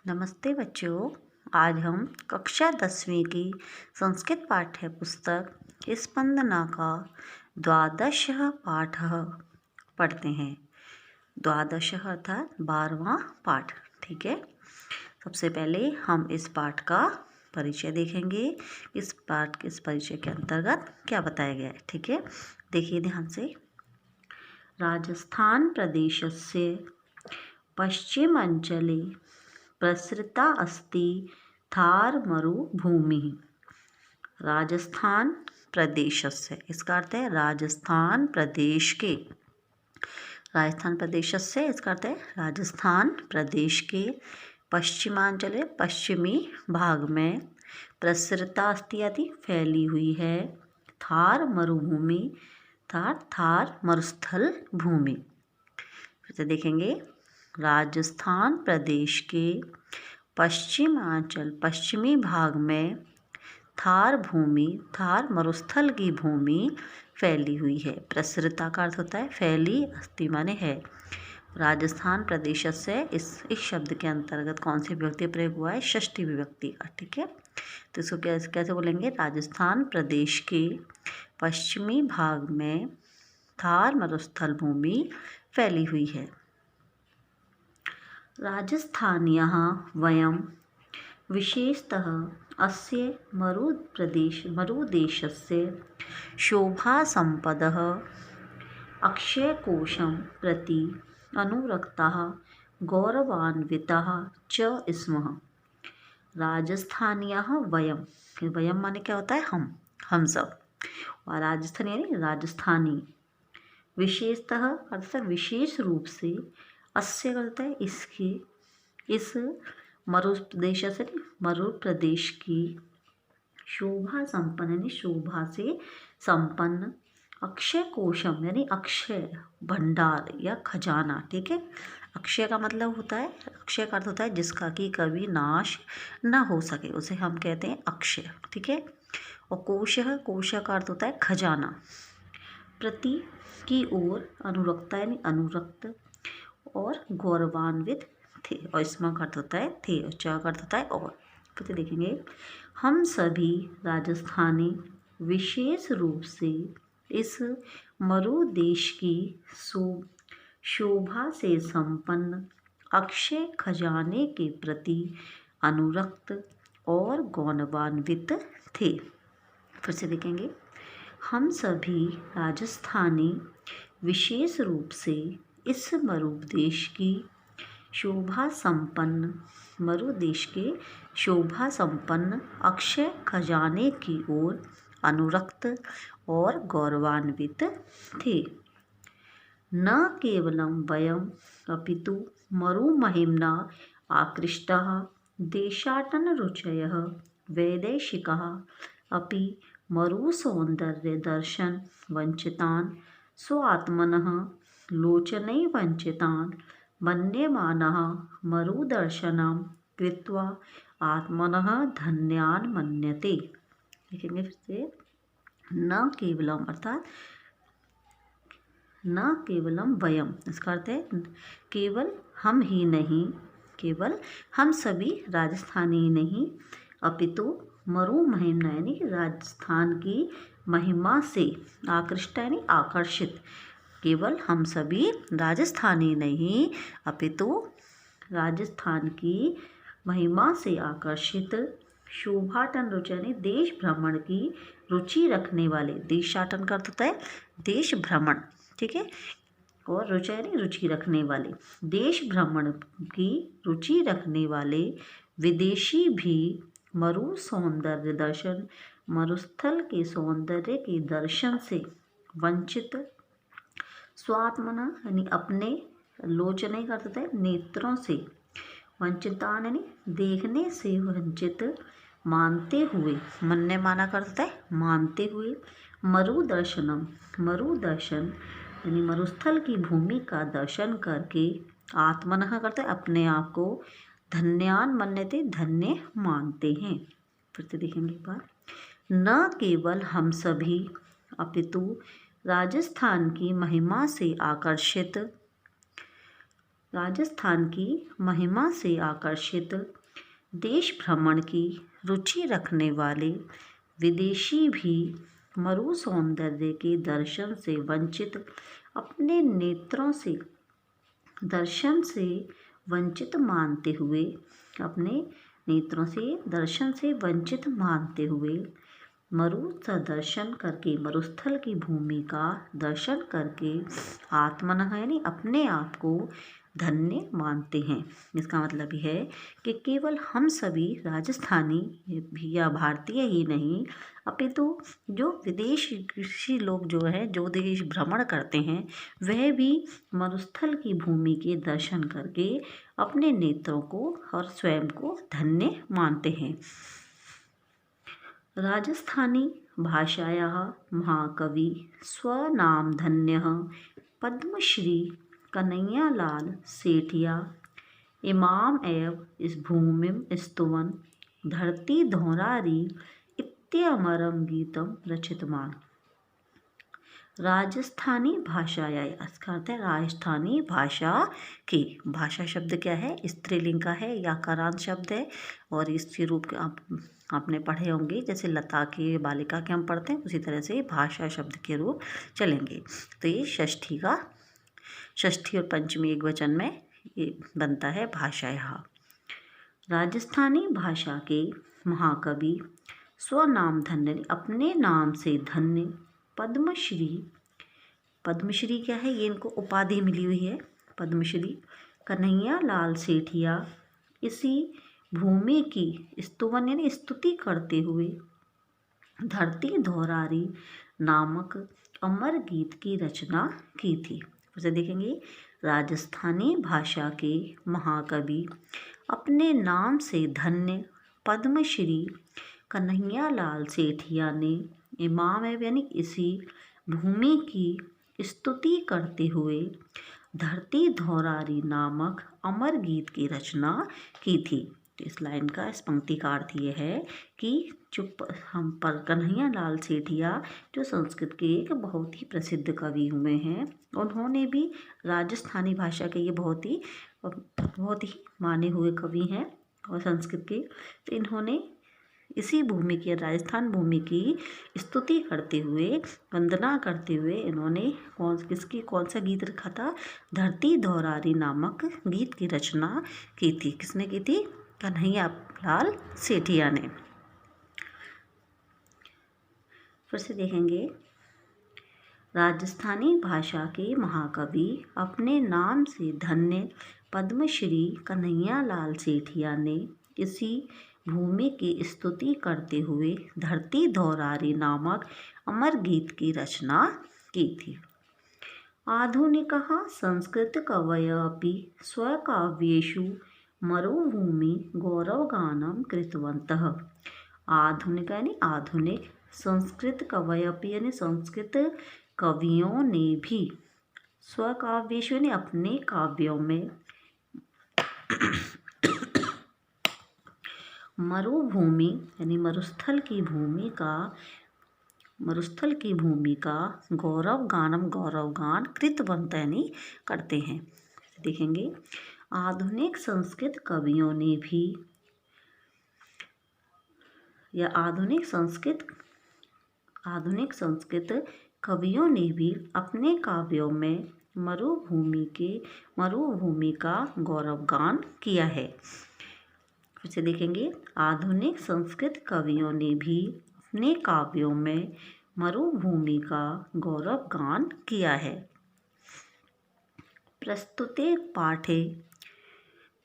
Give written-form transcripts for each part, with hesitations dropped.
नमस्ते बच्चों। आज हम कक्षा 10वीं की संस्कृत पाठ्य पुस्तक स्पंदना का द्वादश पाठ पढ़ते हैं। द्वादश अर्थात 12वां पाठ। ठीक है, सबसे पहले हम इस पाठ का परिचय देखेंगे। इस परिचय के अंतर्गत क्या बताया गया है। ठीक है, देखिए ध्यान से। राजस्थान प्रदेशस्य पश्चिमांचले प्रसृता अस्ति थार मरुभूमिः। राजस्थान प्रदेशस्य, इसका अर्थ है राजस्थान प्रदेश के। राजस्थान प्रदेशस्य, इसका अर्थ है राजस्थान प्रदेश के पश्चिमांचल, पश्चिमी भाग में, प्रसृता अस्ति आदि फैली हुई है, थार मरुभूमि, थार मरुस्थल भूमि। फिर से देखेंगे। राजस्थान प्रदेश के पश्चिमांचल, पश्चिमी भाग में थार भूमि, थार मरुस्थल की भूमि फैली हुई है। प्रसृता का अर्थ होता है फैली, अस्ति माने है। राजस्थान प्रदेश से इस शब्द के अंतर्गत कौन सी विभक्ति प्रयोग हुआ है? षष्ठी विभक्ति का। ठीक है, तो इसको कैसे बोलेंगे? राजस्थान प्रदेश के पश्चिमी भाग में थार मरुस्थल भूमि फैली हुई है। राजस्थान्यः वयं विशेषतः अस्य मरुदेशस्य शोभासम्पदः अक्षयकोशं प्रति अनुरक्ताः गौरवान्विताः च स्मः। राजस्थान्यः वयं, वयं माने क्या होता है? हम सब। और राजस्थानी यानी राजस्थानी। विशेषतः अर्थात विशेष रूप से, अस्य करता है इसकी, इस मरु प्रदेश से, मरु प्रदेश की शोभा संपन्न यानी शोभा से संपन्न, अक्षय कोशम यानी अक्षय भंडार या खजाना। ठीक है, अक्षय का मतलब होता है, अक्षय का अर्थ होता है जिसका कि कभी नाश न हो सके, उसे हम कहते हैं अक्षय। ठीक है, और कोश का अर्थ होता है खजाना। प्रति की ओर, अनुरक्ता यानी अनुरक्त, और गौरवान्वित थे, और इसमें अर्थ होता है थे, और च का अर्थ होता है और। फिर देखेंगे। हम सभी राजस्थानी विशेष रूप से इस मरु देश की शोभा से संपन्न अक्षय खजाने के प्रति अनुरक्त और गौरवान्वित थे। फिर से देखेंगे। हम सभी राजस्थानी विशेष रूप से इस मरुदेश की शोभा संपन्न, मरुदेश के शोभा संपन्न अक्षय खजाने की ओर अनुरक्त और गौरवान्वित थे। न केवलं वयम् अपितु मरुमहिम्ना आकृष्टाः देशाटनरुचयः वैदेशिकाः अपि मरुसौन्दर्यदर्शन वञ्चितान् स्वात्मनः लोचनैवञ्चितान् मन्यमानाः मरुदर्शनं कृत्वा आत्मनः धन्यान् मन्यते। लिखेंगे फिर से। न केवलम अर्थात न केवलम वयम, इसका अर्थ है केवल हम ही नहीं, केवल हम सभी राजस्थानी ही नहीं, अपितु मरु महिमा यानी राजस्थान की महिमा से आकृष्ट यानी आकर्षित, केवल हम सभी राजस्थानी नहीं अपितु राजस्थान की महिमा से आकर्षित, शोभाटन रुचि यानी देश भ्रमण की रुचि रखने वाले, देशाटन का अर्थ होता है देश भ्रमण। ठीक है, और रुचि यानी रुचि रखने वाले, देश भ्रमण की रुचि रखने वाले विदेशी भी मरु सौंदर्य दर्शन, मरुस्थल के सौंदर्य के दर्शन से वंचित, स्वात्मना यानी अपने, लोचने का अर्थ होता है नेत्रों से, वंचितान यानी देखने से वंचित, मानते हुए, मन्ने माना का अर्थ होता है मानते हुए, मरुदर्शनम, मरुदर्शन यानी मरुस्थल की भूमि का दर्शन करके, आत्मनः करते हैं अपने आप को, धन्यान मन्यते धन्य मानते हैं। फिर से देखेंगे एक बार। न केवल हम सभी अपितु राजस्थान की महिमा से आकर्षित, राजस्थान की महिमा से आकर्षित, देश भ्रमण की रुचि रखने वाले विदेशी भी मरु सौंदर्य के दर्शन से वंचित अपने नेत्रों से दर्शन से वंचित मानते हुए अपने नेत्रों से दर्शन से वंचित मानते हुए मरु सा दर्शन करके मरुस्थल की भूमि का दर्शन करके आत्मनः यानी अपने आप को धन्य मानते हैं। इसका मतलब है कि केवल हम सभी राजस्थानी या भारतीय ही नहीं अपितु जो विदेशी लोग जो है जो देश भ्रमण करते हैं वह भी मरुस्थल की भूमि के दर्शन करके अपने नेत्रों को और स्वयं को धन्य मानते हैं। राजस्थानी भाषायाः महाकवि स्वनामधन्यः पद्मश्री कन्हैयालाल सेठिया इमाम एव इस भूमिम स्तुवन् धरती धौरारी इत्यमरम गीतम रचितवान्। राजस्थानी भाषा या इसका अर्थ है राजस्थानी भाषा की। भाषा शब्द क्या है? स्त्रीलिंग का है, याकारांत शब्द है और इसके रूप के आपने पढ़े होंगे जैसे लता के बालिका के हम पढ़ते हैं उसी तरह से भाषा शब्द के रूप चलेंगे। तो ये षष्ठी और पंचमी एक वचन में ये बनता है भाषा। यहाँ राजस्थानी भाषा के महाकवि स्वनाम धन्य अपने नाम से धन्य पद्मश्री क्या है? ये इनको उपाधि मिली हुई है पद्मश्री कन्हैयालाल सेठिया इसी भूमि की स्तुवन यानी स्तुति करते हुए धरती धौरारी नामक अमर गीत की रचना की थी। उसे देखेंगे राजस्थानी भाषा के महाकवि अपने नाम से धन्य पद्मश्री कन्हैयालाल सेठिया ने इमाम है यानी इसी भूमि की स्तुति करते हुए धरती धौरारी नामक अमर गीत की रचना की थी। तो इस लाइन का इस पंक्ति का अर्थ ये है कि हम पर कन्हैयालाल सेठिया जो संस्कृत के एक बहुत ही प्रसिद्ध कवि हुए हैं उन्होंने भी राजस्थानी भाषा के ये बहुत ही माने हुए कवि हैं और संस्कृत के। तो इन्होंने इसी भूमि की राजस्थान भूमि की स्तुति करते हुए वंदना करते हुए इन्होंने कौन सा गीत रखा था? धरती धौरारी नामक गीत की रचना की थी। किसने की थी? कन्हैयालाल सेठिया ने। फिर से देखेंगे राजस्थानी भाषा के महाकवि अपने नाम से धन्य पद्मश्री कन्हैयालाल सेठिया ने इसी भूमि की स्तुति करते हुए धरती धौरारी नामक अमर गीत की रचना की थी। आधुनिकः संस्कृत कवयः स्वकाव्येषु मरुभूमि गौरवगानं कृतवन्तः। आधुनिक यानी आधुनिक संस्कृत कवयः यानी संस्कृत कवियों ने भी स्वकाव्येषु यानी अपने काव्यों में मरुभूमि यानी मरुस्थल की भूमि का गौरवगान कृतवंत यानी करते हैं। देखेंगे आधुनिक संस्कृत कवियों ने भी या आधुनिक संस्कृत कवियों ने भी अपने काव्यों में मरुभूमि का गौरवगान किया है। फिर से देखेंगे आधुनिक संस्कृत कवियों ने भी अपने काव्यों में मरुभूमि का गौरवगान किया है। प्रस्तुते पाठे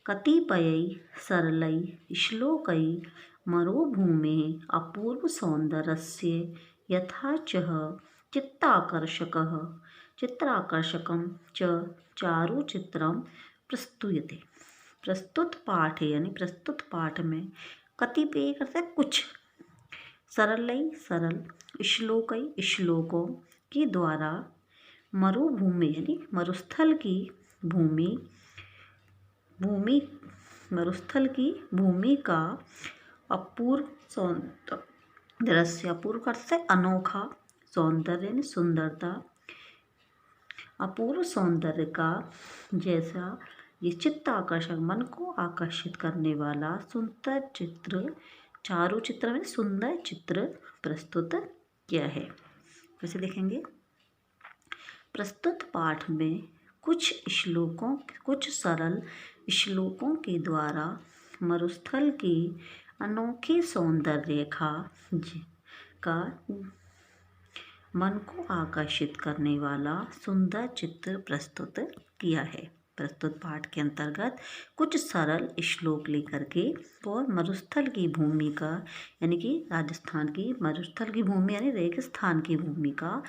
कतिपयै सरलै श्लोकै मरुभूमेः अपूर्वसौन्दर्यस्य यथाचः चित्राकर्षकं च चारुचित्रं प्रस्तुयते। प्रस्तुत पाठ यानी प्रस्तुत पाठ में कतिपय करते कुछ सरल श्लोकों के द्वारा मरुभूमि यानी मरुस्थल की भूमि का अपूर्व करते अनोखा सौंदर्य यानी सुंदरता अपूर्व सौंदर्य का जैसा ये चित्त आकर्षक, मन को आकर्षित करने वाला सुंदर चित्र, चारु चित्र में सुंदर चित्र प्रस्तुत किया है। कैसे देखेंगे? प्रस्तुत पाठ में कुछ सरल श्लोकों के द्वारा मरुस्थल की अनोखी सौंदर्य का मन को आकर्षित करने वाला सुंदर चित्र प्रस्तुत किया है। प्रस्तुत पाठ के अंतर्गत कुछ सरल श्लोक लेकर के और मरुस्थल की भूमि का, यानी कि राजस्थान की मरुस्थल की भूमि यानी रेगिस्तान की भूमि का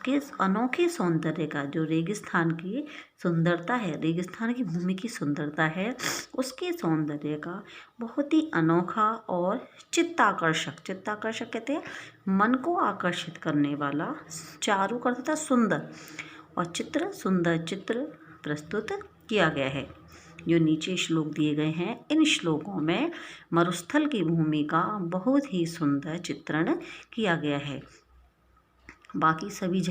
के अनोखे सौंदर्य का, जो रेगिस्तान की सुंदरता है, रेगिस्तान की भूमि की सुंदरता है, उसके सौंदर्य का बहुत ही अनोखा और चित्ताकर्षक कहते हैं मन को आकर्षित करने वाला, चारु का अर्थ था सुंदर, और सुंदर चित्र प्रस्तुत किया गया है। जो नीचे श्लोक दिए गए हैं, इन श्लोकों में मरुस्थल की भूमि का बहुत ही सुंदर चित्रण किया गया है। बाकी सभी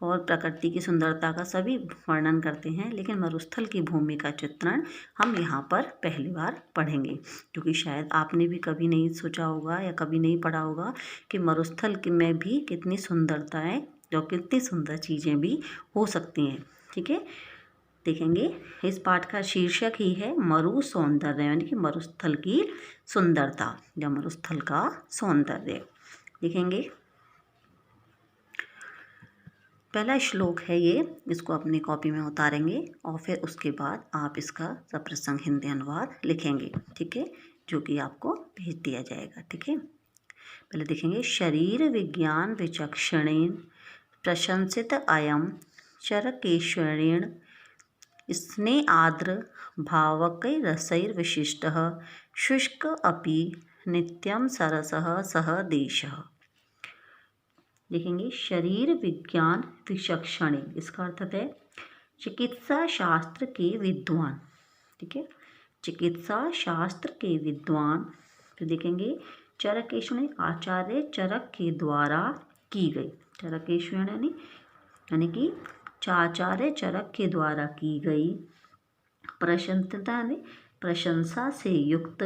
और प्रकृति की सुंदरता का सभी वर्णन करते हैं, लेकिन मरुस्थल की भूमि का चित्रण हम यहाँ पर पहली बार पढ़ेंगे, क्योंकि शायद आपने भी कभी नहीं सोचा होगा या कभी नहीं पढ़ा होगा कि मरुस्थल में भी कितनी सुंदरताएँ और कितनी सुंदर चीज़ें भी हो सकती हैं। ठीक है, देखेंगे इस पाठ का शीर्षक ही है मरु सौंदर्य, यानी कि मरुस्थल की सुंदरता या मरुस्थल का सौंदर्य। देखेंगे पहला श्लोक है ये, इसको अपनी कॉपी में उतारेंगे और फिर उसके बाद आप इसका सप्रसंग हिंदी अनुवाद लिखेंगे। ठीक है, जो कि आपको भेज दिया जाएगा। ठीक है, पहले देखेंगे। शरीर विज्ञान विचक्षणेन प्रशंसित अयम चरकेश्वरेण स्नेह आर्द्र भावकैरसैर्विशिष्टः शुष्क अपि नित्यं सरसः सह देशः। देखेंगे शरीर विज्ञान विचक्षणे, इसका अर्थ है चिकित्सा शास्त्र के विद्वान। ठीक है, चिकित्सा शास्त्र के विद्वान। तो देखेंगे चरकेश्वरी, आचार्य चरक के द्वारा की गई। चरकेश्वरी यानी कि आचार्य चरक के द्वारा की गई प्रशंसा से युक्त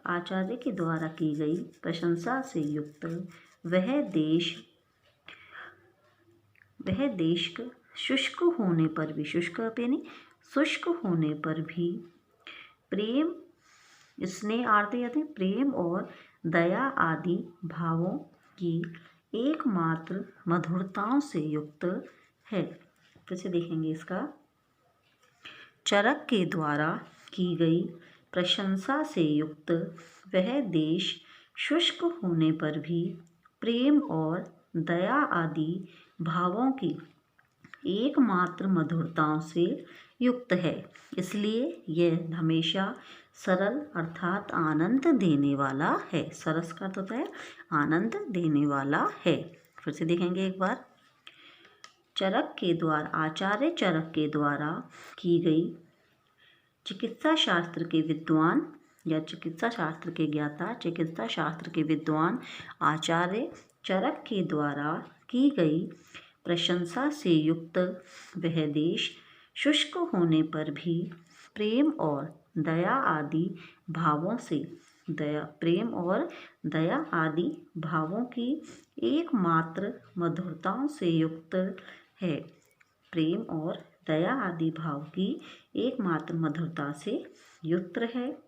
आचार्य के द्वारा की गई प्रशंसा से युक्त वह देश शुष्क होने पर भी प्रेम, स्नेह आदि प्रेम और दया आदि भावों की एकमात्र मधुरताओं से युक्त है। फिर से देखेंगे इसका। चरक के द्वारा की गई प्रशंसा से युक्त वह देश शुष्क होने पर भी प्रेम और दया आदि भावों की एकमात्र मधुरताओं से युक्त है, इसलिए यह हमेशा सरल अर्थात आनंद देने वाला है। सरस का अर्थ होता है आनंद देने वाला है। फिर से देखेंगे एक बार। आचार्य चरक के द्वारा की गई चिकित्सा शास्त्र के विद्वान या चिकित्सा शास्त्र के ज्ञाता, चिकित्सा शास्त्र के विद्वान आचार्य चरक के द्वारा की गई प्रशंसा से युक्त वह देश शुष्क होने पर भी प्रेम और दया आदि भावों की एकमात्र मधुरताओं से युक्त है। प्रेम और दया आदि भाव की एकमात्र मधुरता से युक्त है,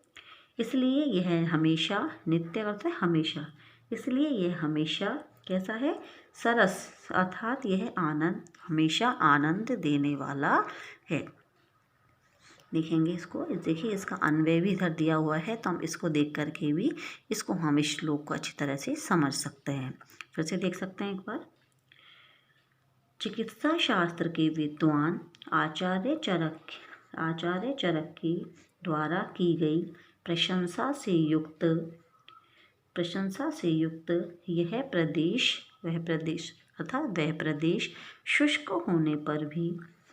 इसलिए यह हमेशा नित्य अर्थ है हमेशा, इसलिए यह हमेशा कैसा है? सरस, अर्थात यह आनंद हमेशा आनंद देने वाला है। देखेंगे इसको। देखिए इसका अन्वय भी इधर दिया हुआ है, तो हम इसको देख करके भी हम इस श्लोक को अच्छी तरह से समझ सकते हैं। फिर से देख सकते हैं एक बार। चिकित्सा शास्त्र के विद्वान आचार्य चरक के द्वारा की गई प्रशंसा से युक्त वह प्रदेश शुष्क होने पर भी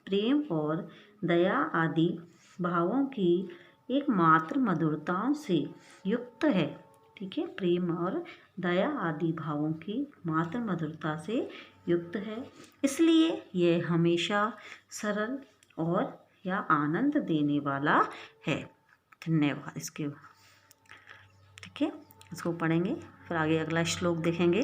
प्रेम और दया आदि भावों की एकमात्र मधुरताओं से युक्त है। ठीक है, प्रेम और दया आदि भावों की मात्र मधुरता से युक्त है, इसलिए यह हमेशा सरल और या आनंद देने वाला है। धन्यवाद। ठीक है, इसको पढ़ेंगे, फिर आगे अगला श्लोक देखेंगे।